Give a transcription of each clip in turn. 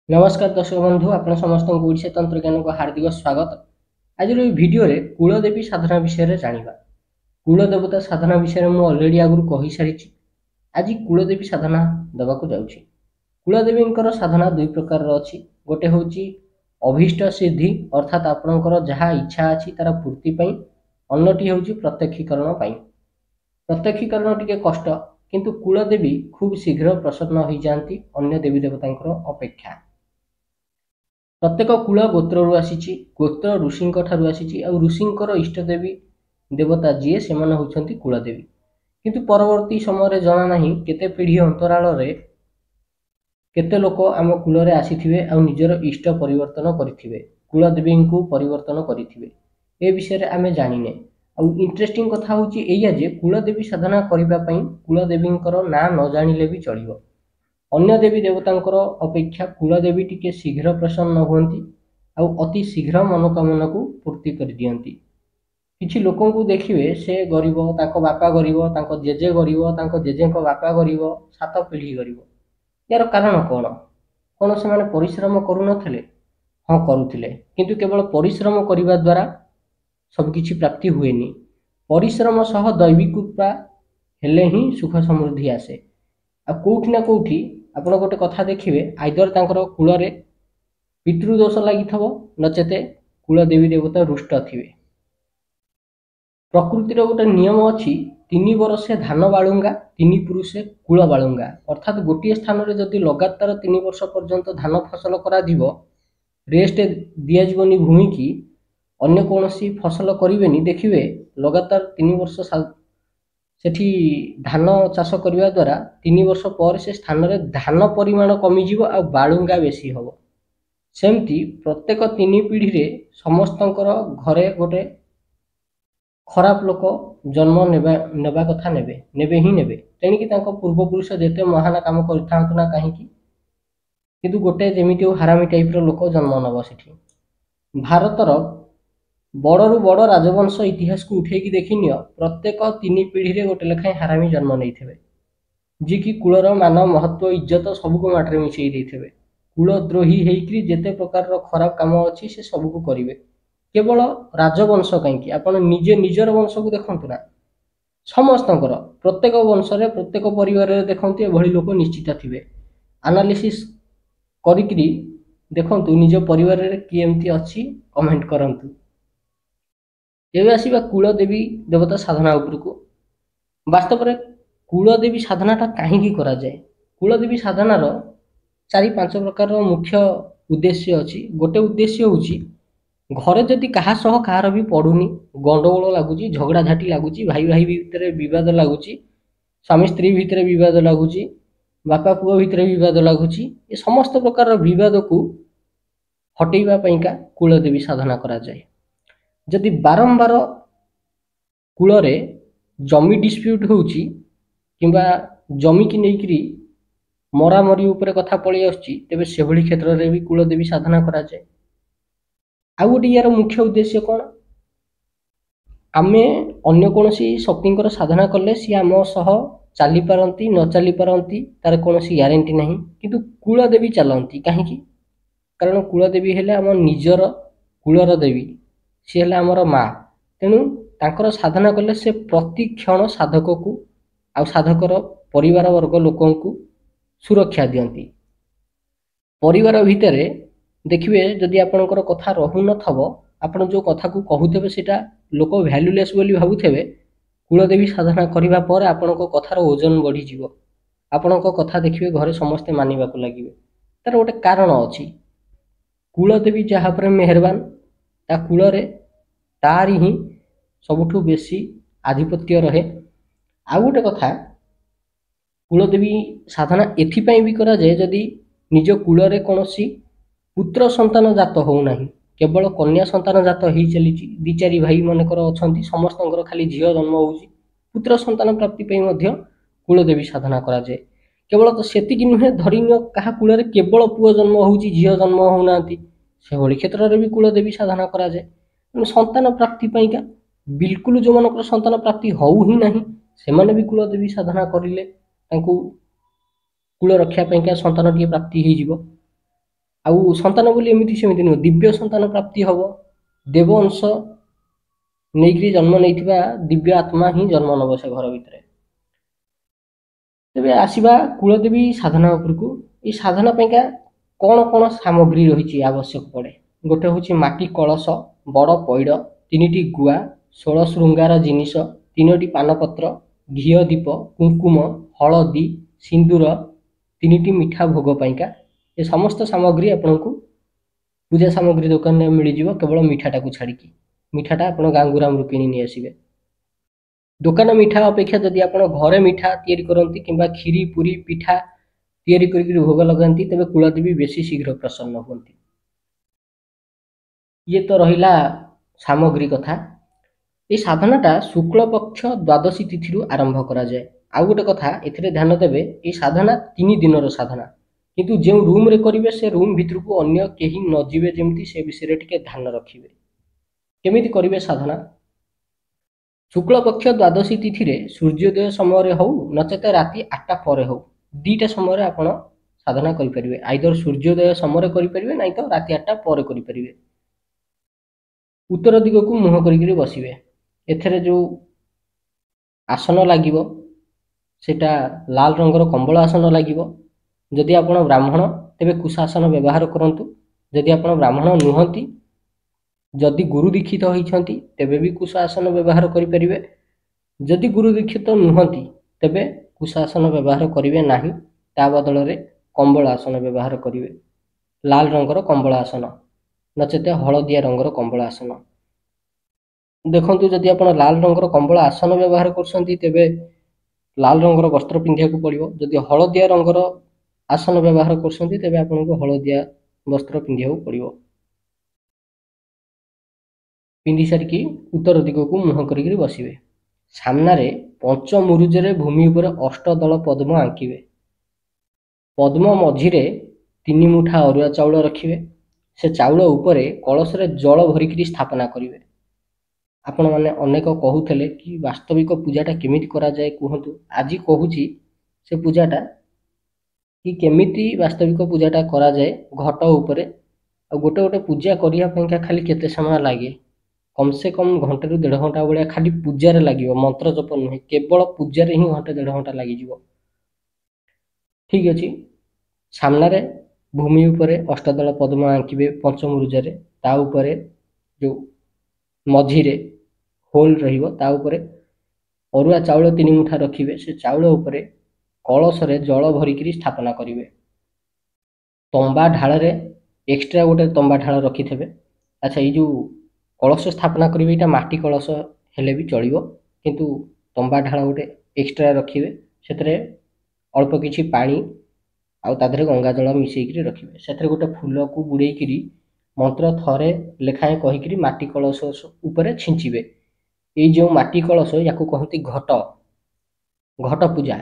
नमस्कार दर्शक बंधु आपण समस्त ओडिशा तंत्र ज्ञान को हार्दिक स्वागत। आज भिडियो रे कुलदेवी साधना विषय रे जानिबा। कुलदेवता साधना विषय में ऑलरेडी आगु कहि सारी। आज कुलदेवी साधना दबाको जाउछि। कुलदेवींकर साधना दुई प्रकार रो अछि। गोटे होछि अभीष्ट सिद्धि अर्थात आपणकर जहा इच्छा अछि तार पूर्ति पई। अन्यटी होछि प्रत्यक्षीकरण पई। प्रत्यक्षीकरण टिके कष्ट किंतु कुलदेवी खूब शीघ्र प्रसन्न होई जानती अन्य देवी देवतांकर अपेक्षा। प्रत्येक कूल गोत्र आसी गोत्र ऋषि आसी ऋषि इष्ट देवी देवता जी से होती कुलदेवी किंतु परवर्ती समय जना नहीं केते पीढ़ी अंतराल केते लोक आम कूल आसी निजर इष्ट परिवर्तन करें कुलदेवी को परिवर्तन करें ए विषय में आम जाने इंटरेस्टिंग कथा हूँ जे कुलदेवी साधना करने कुलदेवी ना न जानिले भी चलो। अन्य देवी देवतांकर अपेक्षा कुलदेवी टिके शीघ्र प्रसन्न हुअंती आउ अति शीघ्र मनोकामना को पूर्ति कर दियंती। किछि लोकों को देखिए से गरीब ताको बापा गरीब ताको जेजे गरीब ताको जेजे को बापा गरीब सात पीढ़ी गरीब। यार कारण कौन से माने परिश्रम करू नथिले? हाँ करुथिले किंतु केवल परिश्रम करिबा द्वारा सब किछि प्राप्ति हुएनी। परिश्रम सह दैविक कृपा हेले ही सुख समृद्धि आसे। आ कोठी ना कोठी आपण गोटे कथा देखिए आइदर तांकर कूल रे पितृदोष लगी नचेते कूल देवी देवता रुष्ट थे। प्रकृतिर गोटे नियम अच्छी 3 वर्षे धान बालुंगा 3 पुरुषे कूल बालुंगा अर्थात गोटे स्थान में जदि लगातार 3 वर्ष पर्यंत धान फसल करा रेस्ट दिज्वनी भूमि की अन्य कौन फसल करें देखिए लगातार 3 वर्ष सेठी धान चाष करने द्वारा 3 वर्ष पर से स्थान में धान परिमाण कमिज आ बालुंगा बेसी हम। सेमती प्रत्येक 3 पीढ़ी रे समस्त घरे गोटे खराब लोक जन्म नेबा कथा नेबे ही नेबे तेणिकी पूर्वपुरुष जेते महान काम करना कहीं किंतु गोटे जमी हारामी टाइप लोक जन्म नब सेठी। भारतर बड़रू बड़ राजवंश इतिहास को उठेकी देखनी प्रत्येक 3 पीढ़ी रे गोटे लेखाएं हारामी जन्म नहीं थे जी कि कूलर मान महत्व इज्जत सबको माटे मिसई देते कूलद्रोही होकर जेते प्रकार खराब काम अच्छी से सबको करेंगे केवल राजवंश कहीं आप निजे निजर वंश को देखु ना समस्त प्रत्येक वंश प्रत्येक परिवार देखते एभली लोक निश्चित थे एनालिसिस करी देखु निज परिवार किए एमती अच्छी कमेंट करंतु। एवं आसवा कुलदेवी देवता साधना उपरको वास्तव में कुलदेवी साधनाटा कहीं कराए कुलदेवी साधनार 4-5 प्रकार मुख्य उद्देश्य अच्छी। गोटे उद्देश्य हूँ घरे जदि क्या कहार भी पड़ूनी गंडगोल लगुच झगड़ा झाटी लगुच भाई भाई भितर बद लगुच स्वामी स्त्री भितर बद लगुच बापा पुओ भितर बद लगुच ये समस्त प्रकार बद को हटेवाईका कुलदेवी साधना कराए। जदि बारंबार कूल जमी डिस्प्यूट होउची किंबा जमी की लेकिन मरामरी उपरे कथा पलि आसुची तेबे सेभली क्षेत्र में भी कुलदेवी साधना कराए। आउ गोटे यार मुख्य उद्देश्य कौन आमे अन्य कौन शक्ति साधना कले सी आम सह चली पारती न चली पारती तार कौन ग्यारंटी ना किंतु कुलदेवी चलती कहीं कारण कुलदेवी हेले आम निजर कूलर देवी सी है आमर माँ तेणु तांकर साधना कले से प्रति क्षण साधक को आ साधकर परिवार वर्ग लोक सुरक्षा दियंती। परिवार भितर देखिए जदि आपणकर कथा रहू नथबो आपण जो कथा को कहूथे सेटा लोक वैल्यूलेस बोली भाबुथे कुलदेवी साधना करिबा पर आपणको कथार ओजन बढ़ी जीवो आपणको कथा देखिए घरे समस्ते मानिबा को लागिबे तार गोटे कारण अछि कुलदेवी जहाँ पर मेहरबान ता कूल तारी ही सबुठु बेसी आधिपत्य रहे। आउ गोटे कथा कुलदेवी साधना एथिपाई भी करा जाए जदि निज कूल कौन पुत्र संतान जात होना केवल कन्या संतान जात हो चली 2-4 भाई मनकर अच्छा समस्त खाली झील जन्म हो पुत्र संतान प्राप्ति कुलदेवी साधना कराए। केवल तो सेतिक नुहे धरिन क्या कूल केवल पुओ जन्म हो झील जन्म होना से भली क्षेत्र में भी कुलदेवी साधना कराए। संतान प्राप्ति पाइका बिल्कुल जो मन संतान प्राप्ति हो ही ना से भी कुलदेवी साधना करें कूल रक्षा संतान टी प्राप्ति हो। आउ संतान बोली एमिति सेमिति नुह दिव्य संतान प्राप्ति हब देव अंश नहीं जन्म नहीं दिव्य आत्मा ही जन्म नब से घर भितर। तेबे आसीबा कुलदेवी साधना उपरकू ये साधना पैका कौन कौन सामग्री रही आवश्यक पड़े गोटे हूँ माटी कलश बड़ पैड़ 3टी गुआ 16 श्रृंगार जिनिस 3टी पानपत्र घीओ दीप कुंकुम हलदी सिंदूर 3टी मीठा भोग पाइका ये समस्त सामग्री आपको पूजा सामग्री दुकान में मिलଯିव केवल मीठाटा को छाड़ी मीठाटा आप गांगुराम किणी नहीं आसबे। दुकान मीठा अपेक्षा जदि आप घरे मीठा तैयारी करती कि खीरी पूरी पिठा तैयारी करके भोग लगाती तेरे कुलदेवी बेसी शीघ्र प्रसन्न हुंती। ये तो रहिला सामग्री कथा। ये साधनाटा शुक्ल पक्ष द्वादशी तिथि आरंभ करा जाए। आउ गोटे कथा एथिरे ध्यान देवे ये साधना 3 दिन साधना किंतु जो रूम रे करिवे से रूम भितर को अन्य केही न जीवे जेमती से विषय टिके ध्यान रखिवे। केमिति करिवे साधना शुक्ल पक्ष द्वादशी तिथि रे सूर्योदय समय हो नचेत राति 8टा पर हो 2टा समय आपण साधना करि परिवे। आइदर सूर्योदय समय करि परिवे नै तो राति 8टा पर करि परिवे। उत्तर दिग को मुह करिकरी बसिवे। एथरे जो आसन लागिवो सेटा लाल रंगर कंबल आसन लागिवो। जदि आपण ब्राह्मण तेबे कुशासन व्यवहार करंतु। जदि आपण ब्राह्मण नुहंती जदि गुरु दीक्षित होइछंती तेबे भी कुशासन व्यवहार करि परिवे। जदि गुरु दीक्षित नुहंती तेबे कुशासन व्यवहार करिवे नाही ता बदल रे कंबल आसन व्यवहार करिवे। लाल रंगर कंबल आसन नचेते हलदिया रंगर कंबल आसन। देखंतु जदि आपण लाल रंगर कंबल आसन व्यवहार करछंती तेबे लाल रंगर वस्त्र पिंधिया को पड़िबो। जदि हलदिया रंगर आसन व्यवहार करछंती तेबे आपनको हलदिया वस्त्र पिंधिया को पड़िबो। पिंधि सारिकी उत्तर दिग को मुह करिकरी बसिवे। सामनारे पंच मुरुजरे भूमि उपर अष्टदल पद्म आंकिवे। पद्म मझिरे 3 मुठा अरुआ चाउल रखिवे। से चाउल उपरे कलश रे जल भरिकरी स्थापना करिवे। आपण माने अनेक कहूथले कि वास्तविक पूजाटा केमिति करा जाए कहंतु। आज कहूची से पूजाटा कि केमिति वास्तविक पूजाटा करा जाए घट उपरे गोटे गोटे पूजा करिया पैका खाली केते समय लागे कम से कम घंटे रु 1.5 घंटा भाया खाली पूजार लगे मंत्र जप नुहे केवल पूजार ही घंटे 1.5 घंटा लग। ठीक अच्छे सामने भूमि उपरे अष्टदल पद्म आंकिवे पंचमुरुजारे ता उपरे जो मझिरे होल रहिबो ता उपरे अरुआ चाउल 3 मुठा रखिवे। से चाउल उपरे कलश रे जल भरिकरी स्थापना करिवे। तंबा ढाल रे एक्स्ट्रा गोटे तंबा ढाल रखिथेबे। अच्छा ये जो कलश स्थापना करिवे एटा माटी कलश हेले भी चलिबो किंतु तंबा ढाल गोटे एक्स्ट्रा रखिवे। सेतरे अल्प किछि पानी आउ ताधरे गंगा जल मिसेइकरी रखिवे। सेतरे गोटे फूल को बुड़ेइकरी मंत्र थरे लेखाए कहिकरी माटी कलश उपरे छिंचिवे। ये जो माटी कलश याकू कहती घट घट पूजा।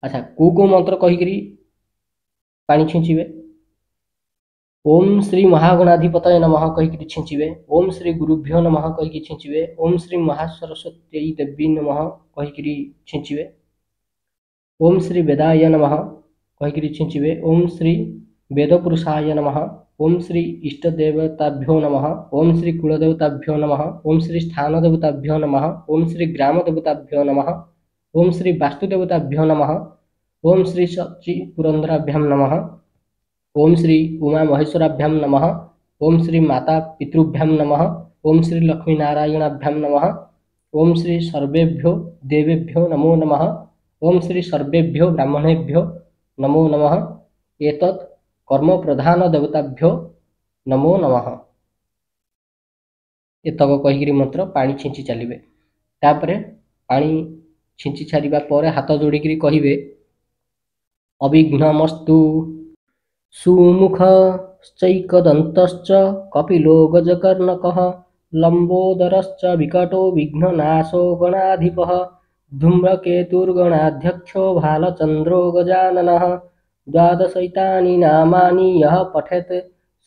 अच्छा को मंत्र कहिकरी पानी छिंचिवे। ओम श्री महागणाधिपतये नमः कहिकरी छिंचिवे। ओम श्री गुरुभ्यो नमः कहिकरी छिंचिवे। ओम श्री महासरस्वती देवी नमः कहिकरी छिंचिवे। ओम श्री वेदाय नमः कहिकरी छिंचिवे। ओम श्री वेदपुरुषाय नमः। ओम श्री इष्टदेवताभ्यो नमः। ओम श्री कुलदेवताभ्यो नमः। ओम श्री स्थान देवताभ्यो नमः। ओम श्री ग्राम देवताभ्यो नमः। ओम श्री वास्तुदेवताभ्यो नमः। ओम श्री सची पुरंदराभ्याम नमः। ओम श्री उमा महेश्वराभ्याम नमः। ओम श्री माता पितृभ्याम नमः। ओम श्री लक्ष्मी नारायणाभ्याम नमः। ओम श्री सर्वेभ्यो देवेभ्यो नमो नमः। ओम श्री सर्वेभ्यो ब्राह्मणेभ्यो नमो नमः। एतत् कर्म प्रधान देवताभ्यो नमो नमः। एतक कहिकरी मंत्र पानी छिंची चलिए। तापरे पानी छिंची छाड़िबा परे हाथ जोड़िकरी कहिबे अभिघ्नमस्तु सुमुखश्चैकदन्तश्च कपिलो गजकर्णकः लंबोदरश्च विकटो विघ्ननाशो गणाधिपः धूम्रकेतुर्गणाध्यक्षो भालचन्द्रो गजाननः। 12 नामानि यः पठेत्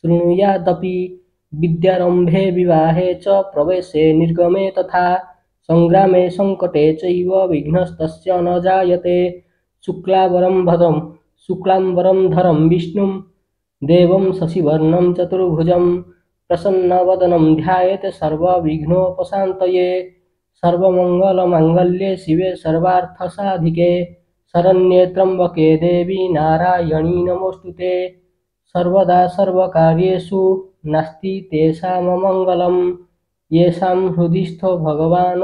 शृणुयादपि विद्यारम्भे विवाहे च प्रवेशे निर्गमे तथा संग्रामे संकटे चैव विघ्नस्तस्य न जायते। शुक्लांबरं धरं विष्णुं देवं शशिवर्णं चतुर्भुजं प्रसन्नवदनं ध्यायेत् सर्वविघ्नोपशान्तये सर्वमङ्गलमाङ्गल्ये शिवे सर्वार्थसाधिके शरण्ये त्र्यम्बके देवी नारायणी नमोऽस्तुते सर्वदा सर्वकार्येषु नास्ति तेषाममङ्गलं येषां हृदिस्थो भगवान्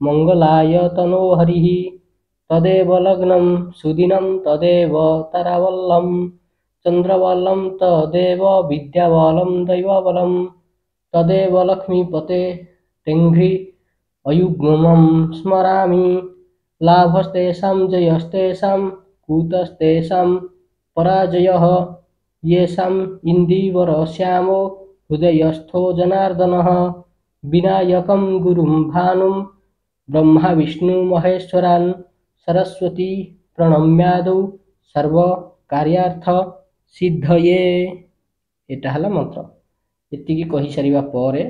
मङ्गलाय तनो हरिः तदेव लग्नं सुदिनं तदेव ताराबलं चन्द्रबलं तदेव विद्याबलं दैवबलं तदेव लक्ष्मीपते तेङ्घ्रि अयुग्मं स्मरामि लाभस्तेषां जयस्तेषां कुतस्तेषां पराजयः येषाम् इन्दीवरश्यामो हृदयस्थो जनार्दनः विनायकं गुरुं भानुं ब्रह्मा विष्णु महेश्वरान् सरस्वती प्रणम्यादौ सर्वकार्यार्थ सिद्धये। एटा हला मंत्र। एतिकी कहि सारिबा परे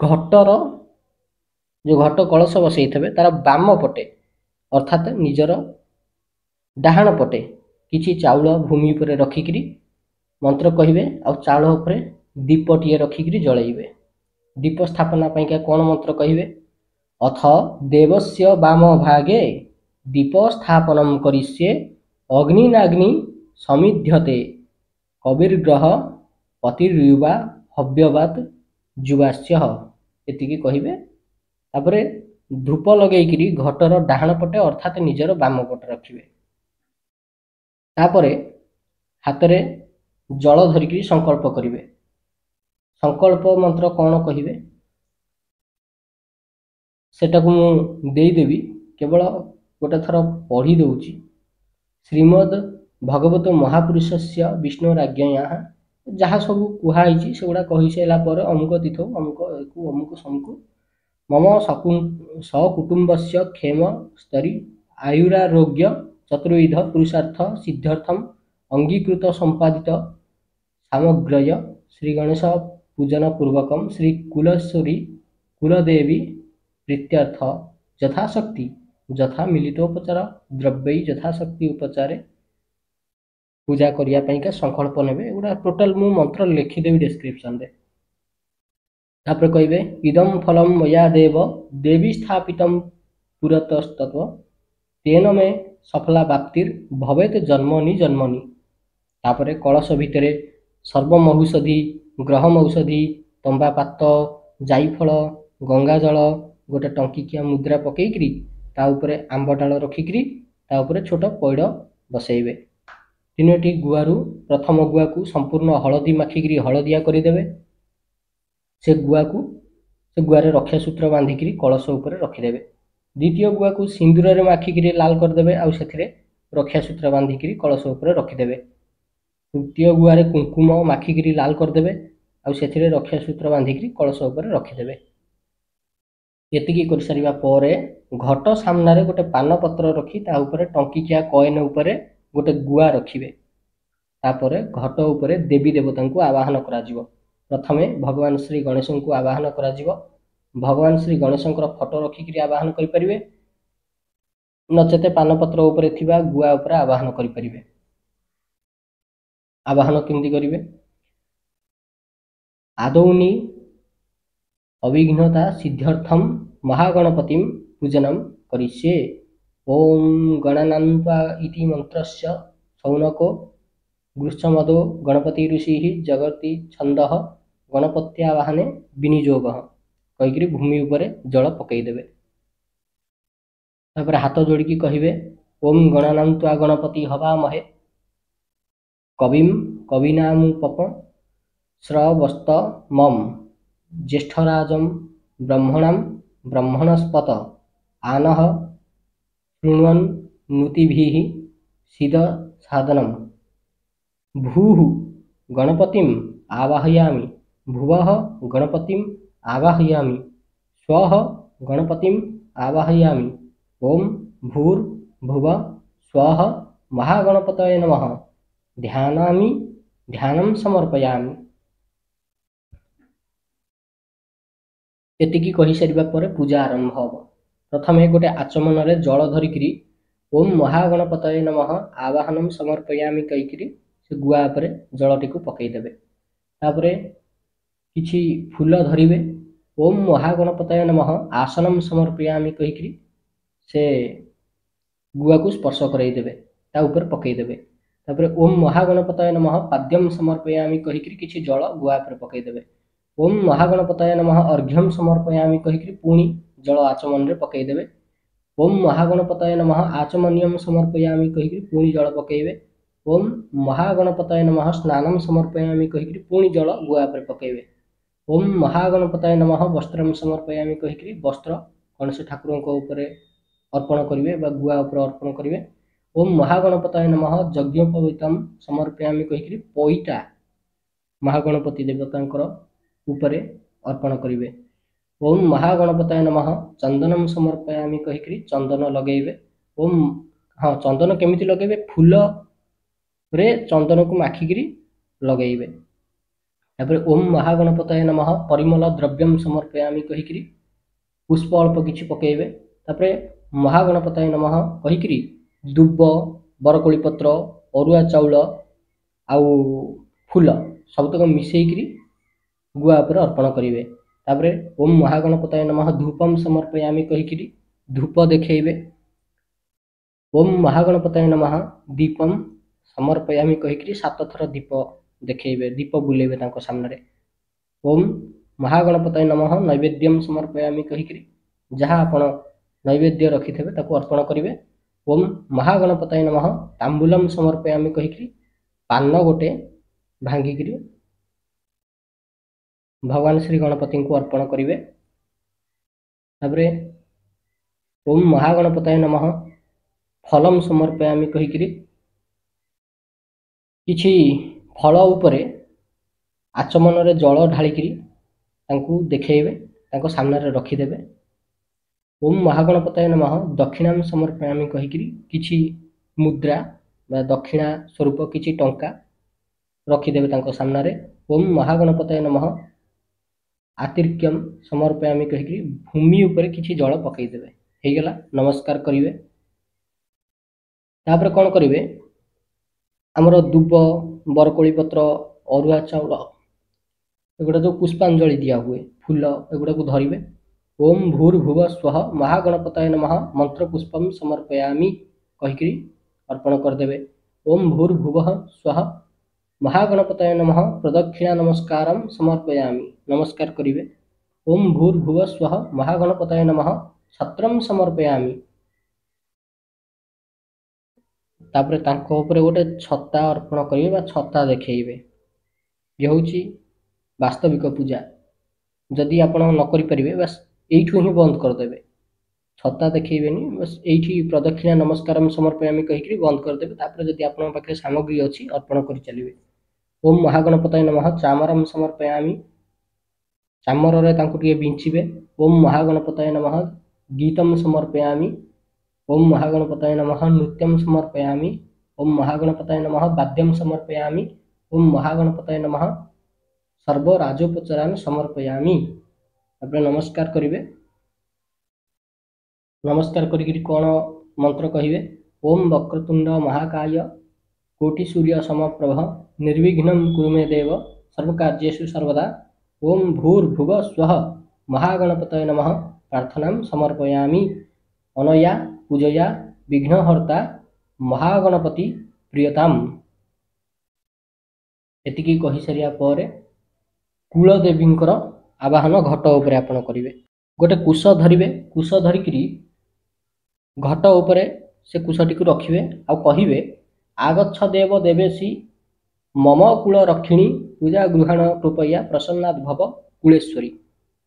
घटर जो घट कलश बसैथबे तार बाम पटे अर्थात निजर डाहाण पटे किछि चाउल भूमि उपरे रखिकरी मंत्र कहिबे आ चाउल उपरे दीपटिए रखिकरी जळैबे। दीप स्थापना पाइका कोन मंत्र कहिबे अथ देवस्य वाम भागे दीप स्थापनम करिष्ये अग्निनाग्नि समिध्यते कविर्ग्रह पतिर्युवा हव्यवात जुवास्यः। एतिकी कहिबे तापरे धूप लगेइकरी घटर डाहाण पटे अर्थात निजर वाम पटे रखिबे। तापरे हातरे जल धरिकरी संकल्प करिवे। संकल्प मंत्र कौन कहिबे सेटाकु मु देदेवी केवल गोटे थर पढ़ी दउची। श्रीमद् भगवत महापुरुषस्य विष्णुराज्ञया जहाँ सब कुहाई सेगुड़ा कही सारा पर अमुक तीर्थ अमुक अमुक समकु मम सकुटुंबस्य क्षेम स्तरी आयुरारोग्य चतुर्विध पुरुषार्थ सिद्ध्यर्थम अंगीकृत संपादित सामग्रय श्री गणेश पूजन पूर्वकम श्री कुलेश्वरी कुलदेवी प्रीत्यर्थ यथाशक्ति यथा मिलितोपचार द्रव्य यथाशक्ति उपचारे पूजा करिया पाइका संकल्प नेबे। एगुड़ा टोटल मु मंत्र लिखिदेवी डिस्क्रिप्शन रे। तापर कहिबे इदम फलम मया देव देवी स्थापितम पुरतस्तत्व तेन मे सफला प्राप्तिर भवेत जन्मनि जन्मनि। तापर कलश भितरे सर्वम औषधि ग्रहम औषधि तंबा पात जाईफल गंगा जल गोटे टंकिकिया मुद्रा पकईकरी ता उपरे आंब डाल रखिकरी ता उपरे छोट पैड बसैबे। तीनोटी गुआरू प्रथम गुआ को संपूर्ण हलदी माखिकरी हलदिया करदेवे। से गुआरे रक्षा सूत्र बांधिकी कलश उपरे रखिदेवे। द्वितीय गुआ को सिंदूर रे माखिकरी लाल करदेवे आउ सेथिरे रक्षा सूत्र बांधिकी कलश उपरे रखिदेवे। तृतीय गुआरे कुंकुम माखिकरी लाल करदेवे आउ सेथिरे रक्षा सूत्र बांधिकी कलश उपरे रखिदेवे। एतिकी कर सारिबा परे घट सामना रे गोटे पान पत्र रखी ता उपरे टंकिकिया कॉइन उपरे गोटे गुआ रखिबे। तापरे घट उपरे देवी देवता को आवाहन करा जिवो। प्रथमे भगवान श्री गणेश को आवाहन करा जिवो। भगवान श्री गणेश फोटो रखिकरी आवाहन करि परिबे नचेते पान पत्र उपरे थिबा गुआ उपरे आवाहन करि परिबे। आवाहन केमती करिवे आदौनी अविघ्नता सिद्ध्यर्थम महागणपतिम पूजनम करिष्ये। ओम गणानान्त्वा इति मंत्रस्य शौनको गृह्णमदो गणपति ऋषि जगति छंदः गणपत्यावाहने विनियोग कहीकि भूमि उपरे जल पकईदेवे। तापर हाथ जोड़िकी कहिबे ओम गणानान्त्वा गणपति हवामहे कविम कविनामुपम श्रवस्त मम ज्येष्ठराजं ब्रह्मणं ब्रह्मणस्पत आनः शृण्वन्नुतिभिः सिद साधनम। भूः गणपतिम आवाहयामि भुवः गणपतिम आवाहयामि स्वः गणपतिम आवाहयामि। ओम भूर्भुव स्वः महागणपतये नमः ध्यानं समर्पयामि। एतिकी कहि सारिबा परे पूजा आरंभ हबो। प्रथमे गोटे आचमन रे जल धरिकरी ओम महागणपतये नमः आवाहनम समर्पयामि कहिकरी से गुआ उपरे जलटिकु पकईदेवे। तापरे किछि फूल धरिवे, ओम महागणपतये नमः आसनम समर्पयामि कहिकरी से गुआ को स्पर्श करईदेवे, ता ऊपर पकईदेवे। तापरे ओम महागणपतये नमः पाद्यम समर्पयामि कहिकरी किछि जल गुआ उपरे पकईदेवे। ओम महागणपतये नमः अर्घ्यम समर्पयामि कहिकरी पुणी जल आचमन रे पकईदेवे। ओम महागणपतये नमः आचमनियम समर्पयामि कहिकरी पुणी जल पकईबे। ओम महागणपतये नमः स्नानम समर्पयामि कहिकरी पुणी जल गुआ उपरे पकईबे। ओम महागणपतये नमः वस्त्रम समर्पयामि कहिकरी वस्त्र गणेश ठाकुरଙ୍କ ଉପରେ अर्पण करिवे बा गुआ ऊपर अर्पण करिवे। ओम महागणपतये नमः यज्ञोपवीतम समर्पयामि कहिकरी पईटा महागणपति देवतांकर ऊपर अर्पण करिवे। ओम महागणपतये नमः चंदनम समर्पयामि कहिकरी चंदन लगेइबे। ओम हाँ चंदन केमिति लगेइबे, फूल रे चंदन को माखिकरी लगेइबे। तापर ओम महागणपतये नमः परिमल द्रव्यम समर्पयामि कहिकरी पुष्प अल्प किछि पकेइबे। तापर महागणपतये नमः कहिकरी दुब, बरकोली पत्र, अरुआ चाउल आउ फूल सबतक मिसेइकरी गुआ पर अर्पण करिवे। तापर ओम महागणपतये नमः धूपम समर्पयामि कहिकरी धूप देखेइबे। ओम महागणपतये नमः दीपम समर्पयामि कहिकरी 7 थर दीप देखेइबे, दीप बुलेइबे तांको सामने। ओम महागणपतये नमः नैवेद्यम समर्पयामि कहिकरी जहाँ आपण नैवेद्य रखिथेबे ताको अर्पण करिवे। ओम महागणपतये नमः तांबूलम समर्पयामि कहिकरी पान गोटे भांगिकरी भगवान श्री गणपति को अर्पण करिवे। तापरे ओम महागणपतये नमः फलम समर्पयामि कहिकरी किछि फल उपरे आचमन रे जल ढालिकरी तांकु देखेइबे, तांको सामने रे रखिदेबे। ओम महागणपतये नमः दक्षिणाम समर्पयामि कहिकरी किछि मुद्रा बा दक्षिणा स्वरूप किछि टंका रखिदेबे तांको सामने रे। ओम महागणपतये नमः आतिर्क्यम समर्पयामि कहिकरी भूमि उपरे किछि जल पकईदेबे। हेई गेला, नमस्कार करिवे। तापर कोन करिवे, हमर दुब, बरकोली पत्र, अरुआ चाउल एगुड़ा जो पुष्पांजलि दिया हुए फूल एगुड़ा को धरिवे। ओम भूर्भुव स्वः महागणपतये नमः मंत्र पुष्पम समर्पयामि कहिकरी अर्पण करदेवे। ओम भूर्भुवः स्वः महागणपतये नमः प्रदक्षिणा नमस्कारम समर्पयामि, नमस्कार करिवे। ओम भूर्भुव स्वः महागणपतये नमः छत्रम समर्पयामि। तापर तांको ऊपर गोटे छत्ता अर्पण करिवे बा छत्ता देखेइबे। ये होची वास्तविक पूजा। जदि आपण न करि परिबे बस एइठु ही बंद कर देबे, छत्ता देखेइबेनी, बस एइठी प्रदक्षिणा नमस्कारम समर्पयामि कहिकरी बंद कर देबे। तापर जदि आपण पाखे सामग्री अछि अर्पण करि चलिबे। ओम महागणपतये नमः चामरम समर्पयामि, चामर रे तांको टिके बिंचिबे। ओम महागणपतये नमः गीतम समर्पयामि। ओम महागणपतये नमः नृत्यम समर्पयामि। ओम महागणपतये नमः वाद्यम समर्पयामि। ओम महागणपतये नमः सर्व राजोपचारान समर्पयामि। तापर नमस्कार करिवे। नमस्कार करिकरी कोन मंत्र कहिवे, ओम वक्रतुंड महाकाय कोटि सूर्य समप्रभ निर्विघ्नं कुरु मे देव सर्वकार्येषु सर्वदा। ओम भूर्भुव स्वः महागणपतये नमः प्रार्थनां समर्पयामि। अनया पूजया विघ्नहर्ता महागणपति प्रियताम। एतिकी कहि सारिया परे कुलदेवींकर आवाहन घट उपरे आपण करिवे। गोटे कुश धरिवे, कुश धरिकरी घट उपरे से कुशटी को रखिवे आ कहिवे, आगच्छ देव देवेशी मम कुल रक्षिणी पूजा गृहण कृपया प्रसन्नात् भव कुलेश्वरी।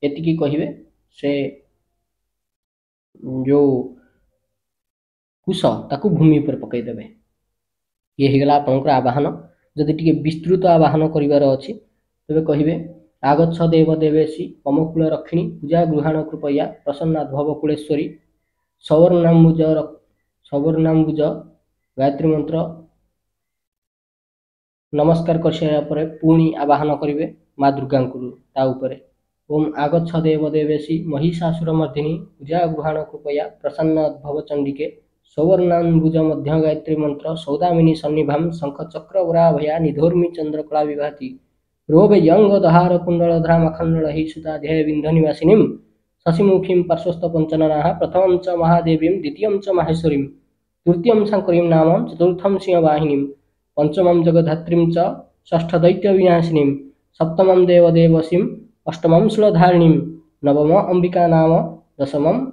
एतिकी कहिवे। से जो कुश ताकू भूमि पर पकई देबे। ये हिगला आपनकर आवाहन। जदि टिके विस्तृत आवाहन करिवार अछि तबे कहिवे, आगच्छ देव देवेशी मम कुल रक्षिणी पूजा गृहण कृपया प्रसन्नात् भव कुलेश्वरी। सवर्णाम्बुज गायत्री मंत्र नमस्कार कर सारा परे पुणी आवाहन करिवे माँ दुर्गा को ता उपरे। ओम आगच्छ देव देवेशी महिषासुरमर्दिनी पूजा गृहण कृपया प्रसन्नात् भव चंडिके सौवर्णाम्बुज मध्य गायत्री मंत्र सौदामिनी सन्निभां शंख चक्र वराभया निधोर्मी चंद्रकला विभाति रोगयंग दहार कुंडलधरा मखंडल हि सुता ध्येय बिंध निवासिनीं शशिमुखीं पार्श्वस्थ पंचननाः प्रथमं च महादेवीं द्वितीयं च माहेश्वरीं तृतीयं शंकरीं नाम चतुर्थं सिंहवाहिनीं पंचमं जगद्धात्रीं च षष्ठ दैत्य विनाशिनीं सप्तमं देवदेवसीं अष्टमं शूलधारिणीं नवम अंबिका नाम दशमं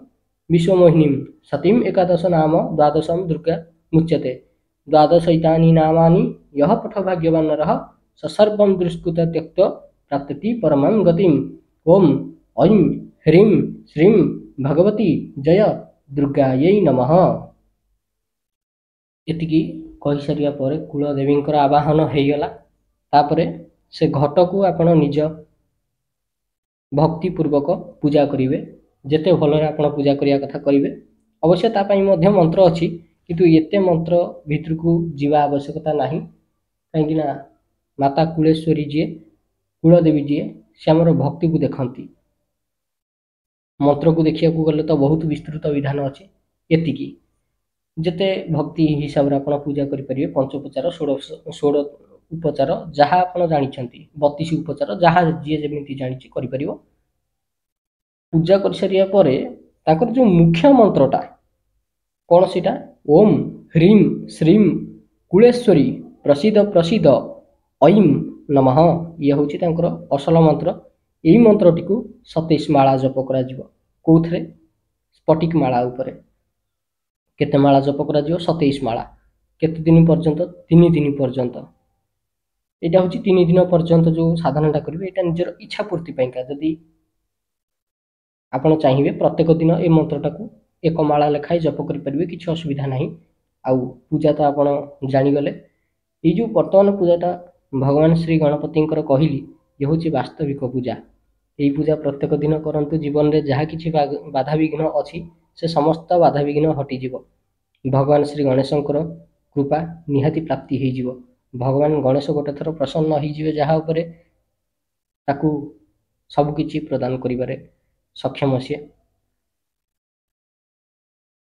विश्वमोहिनीं सतीं एकादश नाम द्वादशं दुर्गा मुच्यते द्वादशैतानि नामानि यः पठभाग्यवान् नरः स सर्वं दुष्कृत त्यक्त्वा प्राप्ति परमां गतिम् ओम ऐं ह्रीं श्रीं भगवती जय दुर्गायै नमः। एतिकी कहि सारिया पर कुलदेवींकर आवाहन होईगला। तापरे से घट को आपण निज भक्तिपूर्वक पूजा करेंगे जिते भल आप पूजा करने कथा करेंगे। अवश्य तापाई मध्य मंत्र अच्छी किंतु एते मंत्र भितर को जीवा आवश्यकता नहीं कहीं माता कुलेश्वरी जी कुलदेवी जी से आमर भक्ति को देखती मंत्र को देखा गले तो बहुत विस्तृत विधान अच्छी एतिकी जिते भक्ति हिसाब से आप पूजा करेंगे पंचोपचार 16 उपचार जहाँ आप जानते 32 उपचार जहाँ जी जमी जानी कर पूजा कर सारिया परे ताकर जो मुख्य मंत्रटा कौन सीटा ओम ह्रीं श्रीं कुलेश्वरी प्रसिद्ध प्रसिद्ध ऐं नमः ये हूँ असल मंत्र। यही मंत्रटी को 27 माला जप करा कौथे स्फटिक माला उपरे केते माला जप करा 27 माला केते दिन पर्यंत 3 दिन पर्यंत यहाँ हूँ 3 दिन पर्यंत जो साधनाटा करेंगे यहाँ निजर इच्छा पूर्ति जदि आपण चाहिए प्रत्येक दिन ए मंत्रटा को एक माला लेखाएं जप करेंगे किसी असुविधा नहीं। आउ पूजा तो आप जानीगले ये जो वर्तमान पूजाटा भगवान श्री गणपति कहली ये हूँ वास्तविक पूजा। यही पूजा प्रत्येक दिन करंतु जीवन में जहाँ किसी बाधा विघ्न अच्छी से समस्त बाधा विघ्न हटिज भगवान श्री गणेशंकर कृपा निहाती प्राप्ति हो भगवान गणेश गोटे थर प्रसन्न हो जहाँ उपरे ताकू सबकि प्रदान करिबारे सक्षम सी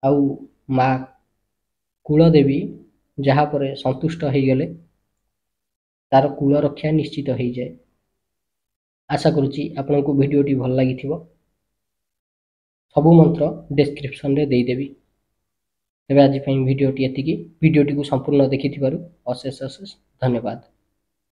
आउ माँ कुलदेवी जहाँ पर संतुष्ट हो गले तार कुल रक्षा निश्चित हो जाए। आशा करुच्ची आपन को वीडियोटी भल लगी सबु मंत्र डिस्क्रिप्शन रे देदेवी। तेज आज वीडियोटी एतिकी वीडियोटी को संपूर्ण देखि अशेष अशेष धन्यवाद।